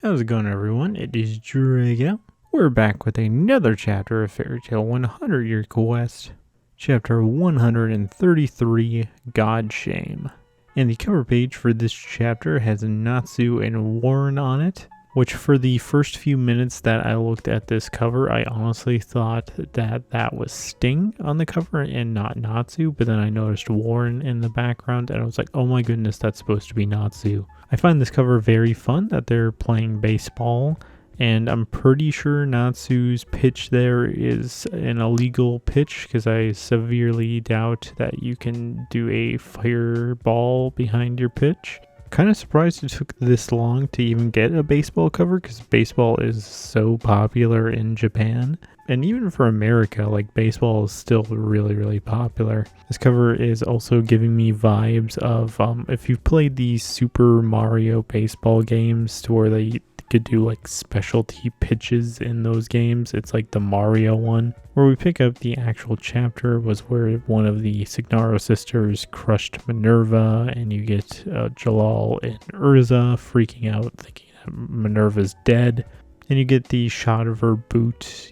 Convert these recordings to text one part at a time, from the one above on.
How's it going, everyone? It is Drago. We're back with another chapter of Fairy Tail 100 Year Quest, chapter 133, God Shame. And the cover page for this chapter has Natsu and Warren on it, which for the first few minutes that I looked at this cover, I honestly thought that was Sting on the cover and not Natsu, but then I noticed Warren in the background and I was like, oh my goodness, that's supposed to be Natsu. I find this cover very fun that they're playing baseball, and I'm pretty sure Natsu's pitch there is an illegal pitch because I severely doubt that you can do a fireball behind your pitch. Kind of surprised it took this long to even get a baseball cover because baseball is so popular in Japan. And even for America, like, baseball is still really, really popular. This cover is also giving me vibes of if you've played these Super Mario baseball games to where they could do like specialty pitches in those games. It's like the Mario one. Where we pick up the actual chapter was where one of the Signaro sisters crushed Minerva, and you get Jalal and Urza freaking out thinking that Minerva's dead. And you get the shot of her boot,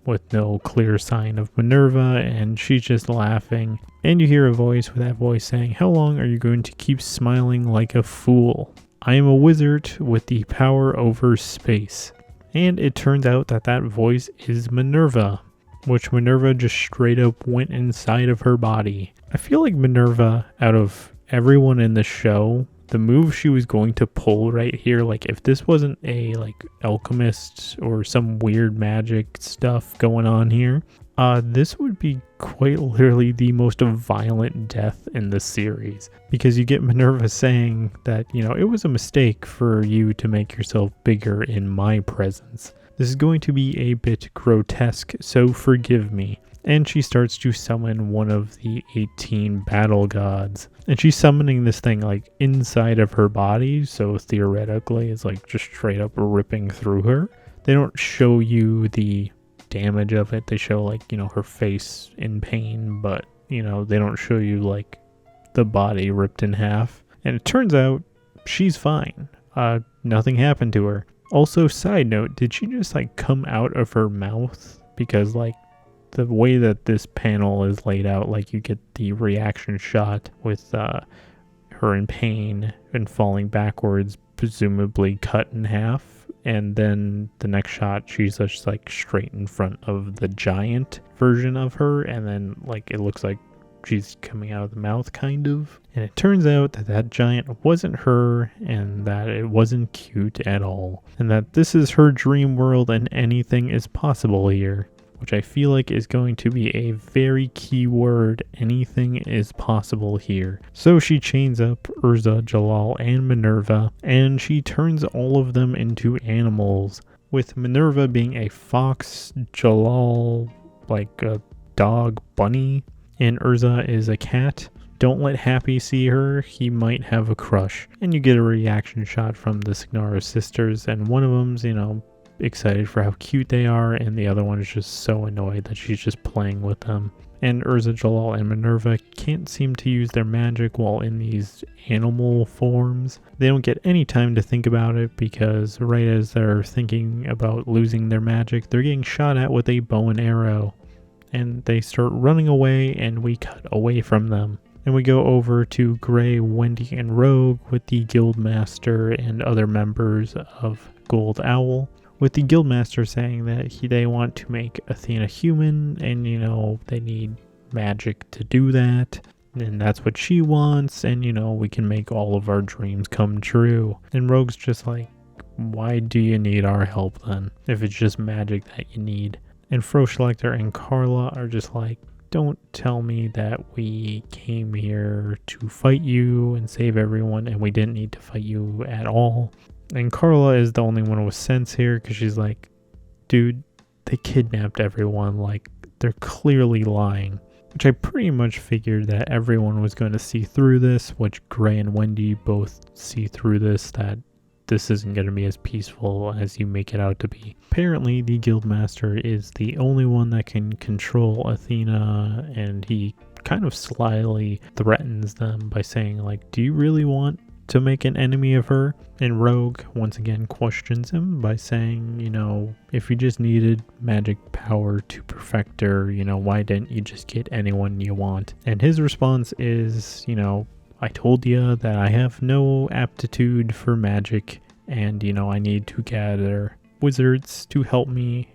with no clear sign of Minerva, and she's just laughing. And you hear a voice with that voice saying, "How long are you going to keep smiling like a fool? I am a wizard with the power over space." And it turns out that voice is Minerva, which Minerva just straight up went inside of her body. I feel like Minerva, out of everyone in the show, the move she was going to pull right here, like if this wasn't a like alchemist or some weird magic stuff going on here, this would be quite literally the most violent death in the series, because you get Minerva saying that, it was a mistake for you to make yourself bigger in my presence. This is going to be a bit grotesque, so forgive me. And she starts to summon one of the 18 battle gods. And she's summoning this thing like inside of her body, so theoretically it's like just straight up ripping through her. They don't show you the damage of it. They show like, her face in pain, but, they don't show you like the body ripped in half. And it turns out she's fine. Nothing happened to her. Also, side note, did she just like come out of her mouth? Because like, the way that this panel is laid out, like you get the reaction shot with her in pain and falling backwards, presumably cut in half, and then the next shot she's just like straight in front of the giant version of her, and then like it looks like she's coming out of the mouth kind of. And it turns out that giant wasn't her, and that it wasn't cute at all, and that this is her dream world and anything is possible here, which I feel like is going to be a very key word. Anything is possible here. So she chains up Urza, Jalal, and Minerva, and she turns all of them into animals, with Minerva being a fox, Jalal like a dog bunny, and Urza is a cat. Don't let Happy see her, he might have a crush. And you get a reaction shot from the Signaro sisters, and one of them's, excited for how cute they are, and the other one is just so annoyed that she's just playing with them. And Urza, Jalal, and Minerva can't seem to use their magic while in these animal forms. They don't get any time to think about it, because right as they're thinking about losing their magic, they're getting shot at with a bow and arrow. And they start running away, and we cut away from them. And we go over to Gray, Wendy, and Rogue with the Guildmaster and other members of Gold Owl, with the Guildmaster saying that they want to make Athena human, and they need magic to do that, and that's what she wants, and we can make all of our dreams come true. And Rogue's just like, why do you need our help then, if it's just magic that you need? And Froschlecter and Carla are just like, don't tell me that we came here to fight you and save everyone, and we didn't need to fight you at all. And Carla is the only one with sense here, because she's like, dude, they kidnapped everyone, like, they're clearly lying. Which I pretty much figured that everyone was going to see through this, which Gray and Wendy both see through this, that this isn't going to be as peaceful as you make it out to be. Apparently, the Guildmaster is the only one that can control Athena, and he kind of slyly threatens them by saying, like, do you really want to make an enemy of her. And Rogue once again questions him by saying, if you just needed magic power to perfect her, why didn't you just get anyone you want? And his response is, I told you that I have no aptitude for magic, and, I need to gather wizards to help me,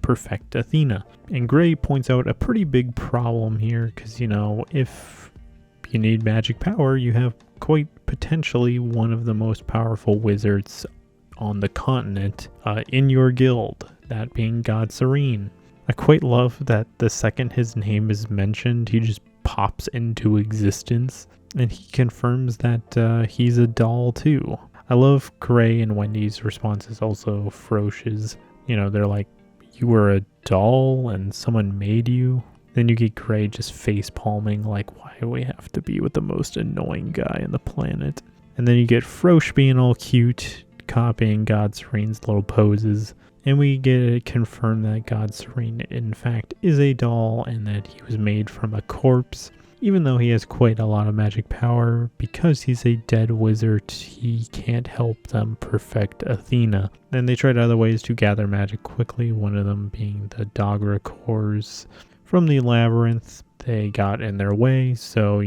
perfect Athena. And Gray points out a pretty big problem here, because, if you need magic power, you have quite potentially one of the most powerful wizards on the continent in your guild, that being God Serene. I quite love that the second his name is mentioned, he just pops into existence, and he confirms that he's a doll too. I love Gray and Wendy's responses, also Frosh's. They're like, you were a doll and someone made you? Then you get Gray just face palming, like, why do we have to be with the most annoying guy on the planet? And then you get Frosh being all cute, copying God Serene's little poses. And we get it confirmed that God Serene, in fact, is a doll and that he was made from a corpse. Even though he has quite a lot of magic power, because he's a dead wizard, he can't help them perfect Athena. Then they tried other ways to gather magic quickly, one of them being the Dogra cores from the labyrinth. They got in their way, so,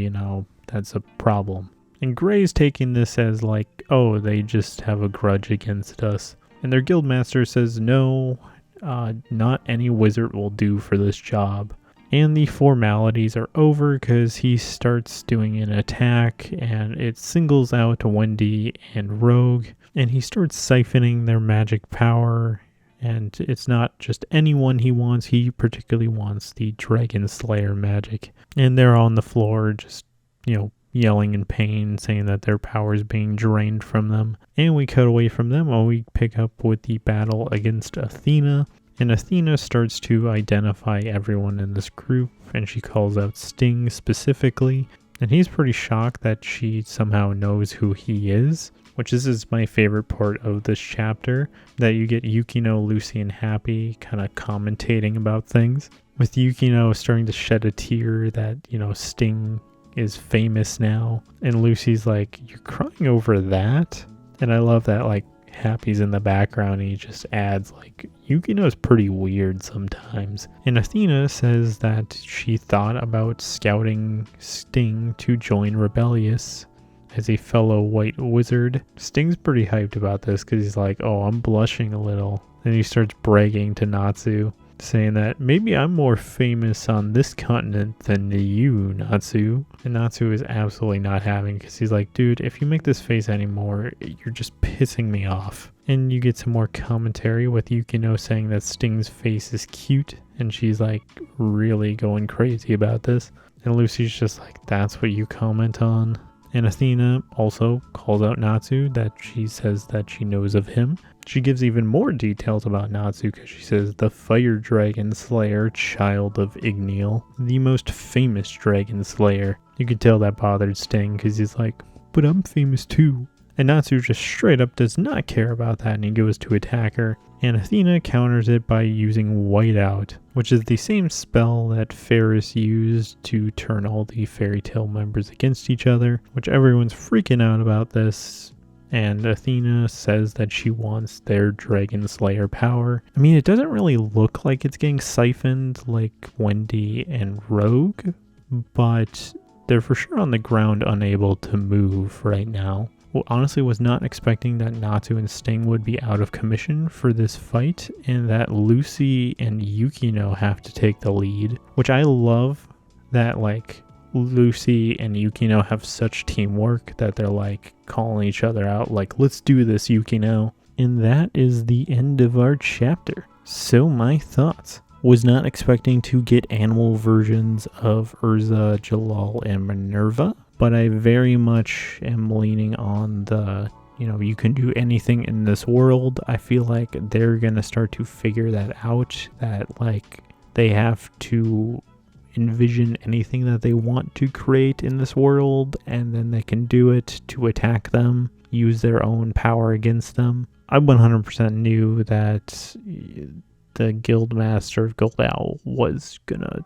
that's a problem. And Gray's taking this as like, oh, they just have a grudge against us. And their guildmaster says, no, not any wizard will do for this job. And the formalities are over because he starts doing an attack and it singles out Wendy and Rogue. And he starts siphoning their magic power. And it's not just anyone he wants. He particularly wants the Dragon Slayer magic. And they're on the floor just, yelling in pain, saying that their power is being drained from them. And we cut away from them while we pick up with the battle against Athena. And Athena starts to identify everyone in this group, and she calls out Sting specifically. And he's pretty shocked that she somehow knows who he is, which is my favorite part of this chapter, that you get Yukino, Lucy, and Happy kind of commentating about things. With Yukino starting to shed a tear that, Sting is famous now. And Lucy's like, you're crying over that? And I love that, like, Happy's in the background and he just adds, like, Yukino's pretty weird sometimes. And Athena says that she thought about scouting Sting to join Rebellious as a fellow white wizard. Sting's pretty hyped about this because he's like, oh, I'm blushing a little. Then he starts bragging to Natsu, saying that maybe I'm more famous on this continent than you, Natsu. And Natsu is absolutely not having, because he's like, dude, if you make this face anymore, you're just pissing me off. And you get some more commentary with Yukino saying that Sting's face is cute, and she's like really going crazy about this. And Lucy's just like, that's what you comment on? And Athena also calls out Natsu, that she says that she knows of him. She gives even more details about Natsu because she says the Fire Dragon Slayer, child of Igneal, the most famous dragon slayer. You can tell that bothered Sting because he's like, but I'm famous too. And Natsu just straight up does not care about that and he goes to attack her. And Athena counters it by using Whiteout, which is the same spell that Ferris used to turn all the Fairy Tail members against each other, which everyone's freaking out about this. And Athena says that she wants their Dragon Slayer power. I mean, it doesn't really look like it's getting siphoned like Wendy and Rogue, but they're for sure on the ground unable to move right now. Well, honestly, was not expecting that Natsu and Sting would be out of commission for this fight, and that Lucy and Yukino have to take the lead, which I love that, like, Lucy and Yukino have such teamwork that they're like calling each other out, like, let's do this, Yukino. And that is the end of our chapter. So my thoughts. Was not expecting to get animal versions of Urza, Jalal, and Minerva, but I very much am leaning on the, you can do anything in this world. I feel like they're going to start to figure that out, that like they have to envision anything that they want to create in this world, and then they can do it to attack them, use their own power against them. I 100% knew that the Guildmaster of Gul'dal was gonna,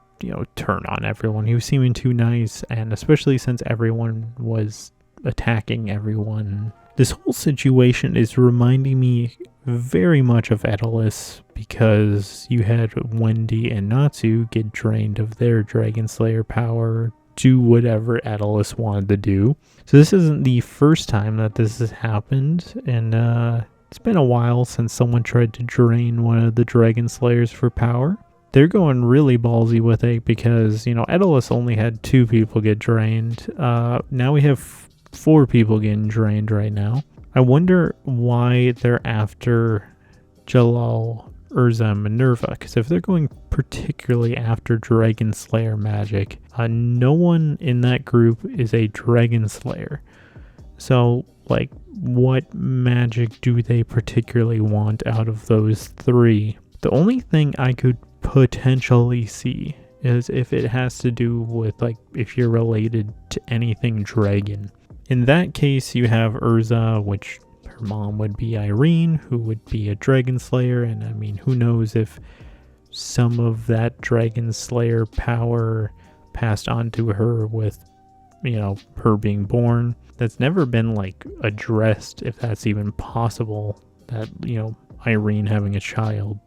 turn on everyone. He was seeming too nice, and especially since everyone was attacking everyone. This whole situation is reminding me very much of Edelus, because you had Wendy and Natsu get drained of their Dragon Slayer power, do whatever Edelus wanted to do. So this isn't the first time that this has happened, and it's been a while since someone tried to drain one of the Dragon Slayers for power. They're going really ballsy with it because, Edelus only had 2 people get drained. Now we have 4 people getting drained right now. I wonder why they're after Jalal, Urza, and Minerva, because if they're going particularly after Dragon Slayer magic, no one in that group is a Dragon Slayer. So, what magic do they particularly want out of those 3? The only thing I could potentially see is if it has to do with, if you're related to anything dragon. In that case, you have Urza, which her mom would be Irene, who would be a Dragon Slayer, and who knows if some of that Dragon Slayer power passed on to her with, her being born. That's never been, addressed, if that's even possible, that, Irene having a child.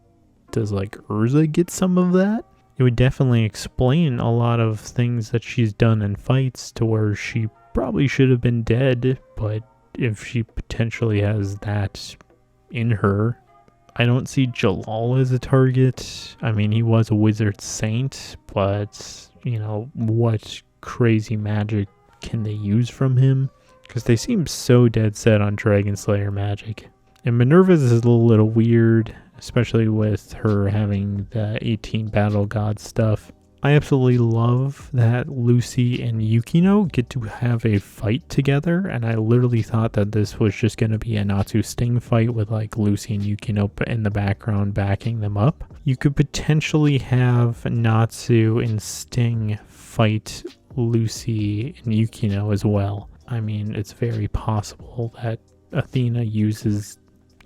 Does, Urza get some of that? It would definitely explain a lot of things that she's done in fights to where she probably should have been dead, but if she potentially has that in her. I don't see Jalal as a target. He was a wizard saint, but, what crazy magic can they use from him? Because they seem so dead set on Dragon Slayer magic. And Minerva's is a little weird, especially with her having the 18 battle god stuff. I absolutely love that Lucy and Yukino get to have a fight together, and I literally thought that this was just going to be a Natsu Sting fight with Lucy and Yukino in the background backing them up. You could potentially have Natsu and Sting fight Lucy and Yukino as well. It's very possible that Athena uses,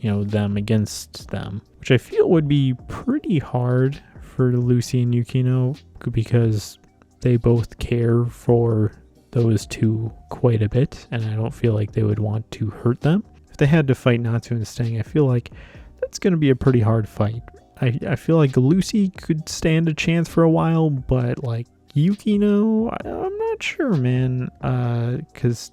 them against them, which I feel would be pretty hard for Lucy and Yukino, because they both care for those 2 quite a bit, and I don't feel like they would want to hurt them. If they had to fight Natsu and Sting, I feel like that's going to be a pretty hard fight. I feel like Lucy could stand a chance for a while, but Yukino, I'm not sure, man, because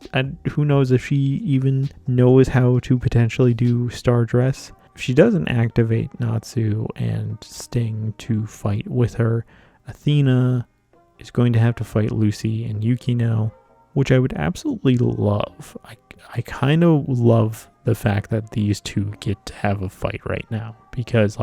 who knows if she even knows how to potentially do Star Dress. If she doesn't activate Natsu and Sting to fight with her, Athena is going to have to fight Lucy and Yukino, which I would absolutely love. I kind of love the fact that these 2 get to have a fight right now, because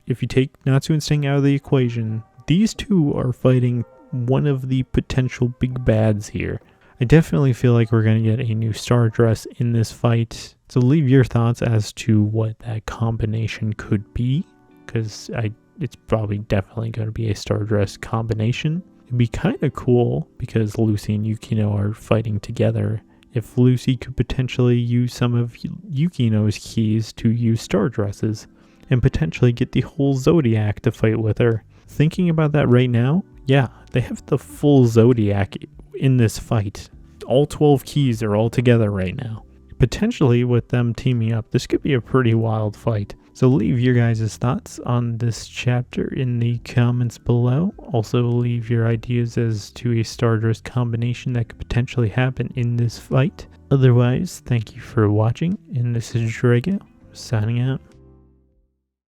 if you take Natsu and Sting out of the equation, these 2 are fighting one of the potential big bads here. I definitely feel like we're going to get a new Star Dress in this fight. So leave your thoughts as to what that combination could be, because it's probably definitely going to be a Star Dress combination. It'd be kind of cool, because Lucy and Yukino are fighting together, if Lucy could potentially use some of Yukino's keys to use Star Dresses, and potentially get the whole Zodiac to fight with her. Thinking about that right now, yeah, they have the full Zodiac in this fight. All 12 keys are all together right now. Potentially with them teaming up, this could be a pretty wild fight. So leave your guys' thoughts on this chapter in the comments below. Also leave your ideas as to a Star Dress combination that could potentially happen in this fight. Otherwise, thank you for watching, and this is Drago, signing out.